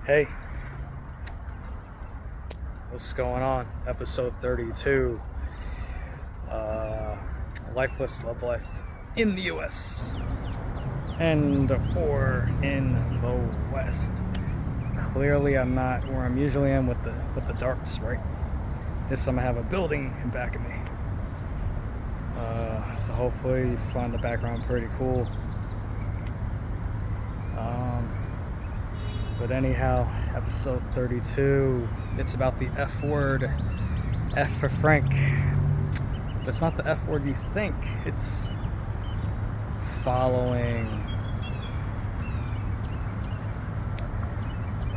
Hey, what's going on? Episode 32. Lifeless Love Life in the US and or in the West. Clearly I'm not where I'm usually am with the darts, right? This time I have a building in back of me. So hopefully you find the background pretty cool. But anyhow, episode 32, it's about the F word, F for Frank. But it's not the F word you think, it's following.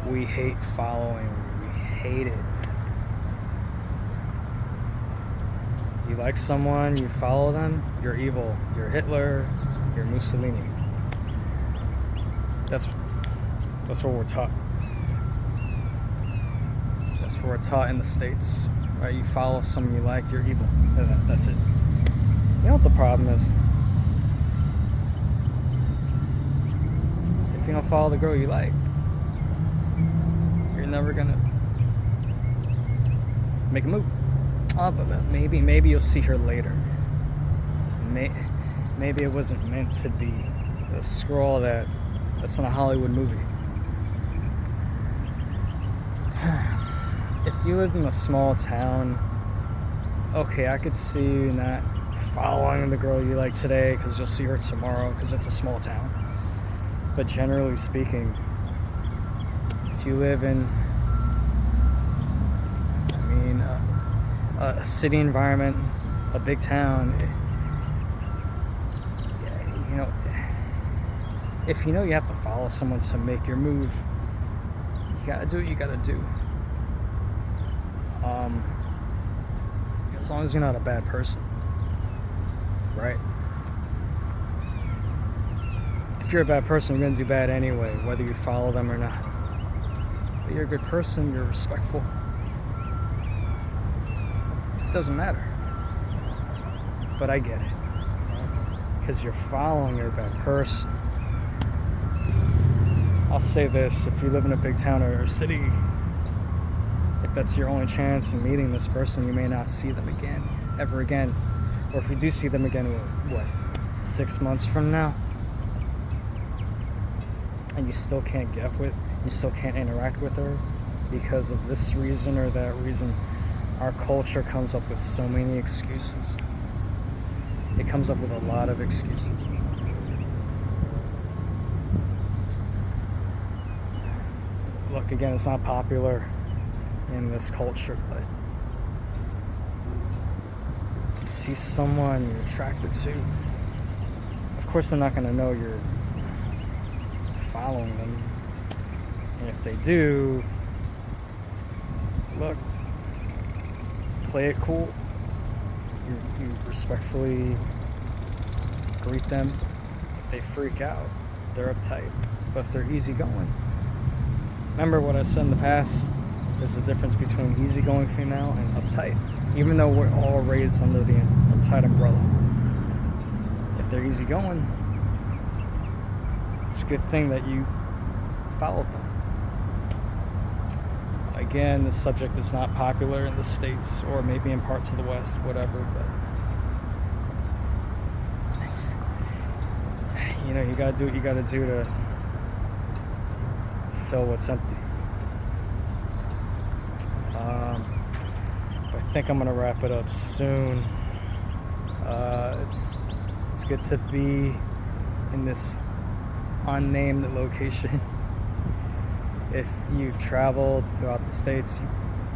We hate following, we hate it. You like someone, you follow them, you're evil, you're Hitler, you're Mussolini. That's what we're taught. That's what we're taught in the States, right? You follow someone you like, you're evil. That's it. You know what the problem is? If you don't follow the girl you like, you're never gonna make a move. But maybe you'll see her later. Maybe it wasn't meant to be the scroll that's in a Hollywood movie. If you live in a small town, okay, I could see you not following the girl you like today because you'll see her tomorrow because it's a small town. But generally speaking, if you live in, a city environment, a big town, if you know you have to follow someone to make your move, you gotta do what you gotta do. As long as you're not a bad person, right? If you're a bad person, you're gonna do bad anyway, whether you follow them or not. But you're a good person, you're respectful. It doesn't matter. But I get it. Because you're following, you're a bad person. I'll say this, if you live in a big town or city, if that's your only chance of meeting this person, you may not see them again, ever again. Or if you do see them again, 6 months from now? And you still can't you still can't interact with her because of this reason or that reason. Our culture comes up with so many excuses. It comes up with a lot of excuses. Look, again, it's not popular in this culture, but you see someone you're attracted to, of course they're not going to know you're following them. And if they do, look, play it cool. You respectfully greet them. If they freak out, they're uptight. But if they're easygoing, remember what I said in the past, there's a difference between easygoing female and uptight, even though we're all raised under the uptight umbrella. If they're easygoing, it's a good thing that you followed them. Again, this subject is not popular in the States or maybe in parts of the West, whatever, but you gotta do what you gotta do to fill what's empty. I think I'm gonna wrap it up soon. It's good to be in this unnamed location. If you've traveled throughout the States, you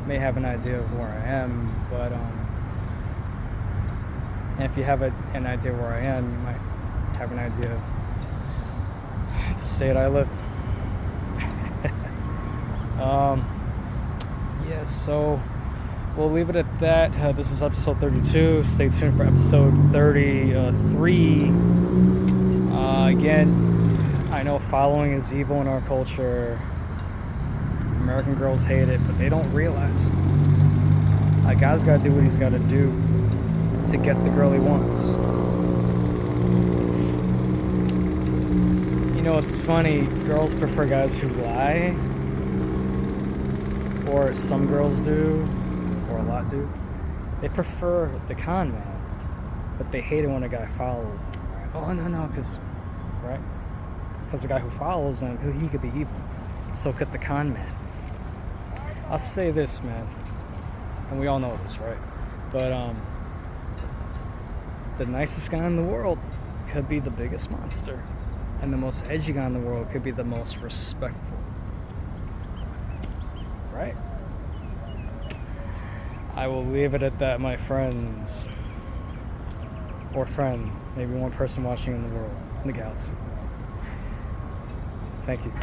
may have an idea of where I am, but and if you have an idea where I am, you might have an idea of the state I live in. So we'll leave it at that. This is episode 32. Stay tuned for episode 33. Again, I know following is evil in our culture. American girls hate it, but they don't realize a guy's got to do what he's got to do to get the girl he wants. It's funny, girls prefer guys who lie or some girls do, or a lot do, they prefer the con man, but they hate it when a guy follows them, right? Oh, no, because, right? Because the guy who follows them, he could be evil. So could the con man. I'll say this, man, and we all know this, right? But the nicest guy in the world could be the biggest monster, and the most edgy guy in the world could be the most respectful, right? I will leave it at that, my friends. Or friend, maybe one person watching in the world, in the galaxy. Thank you.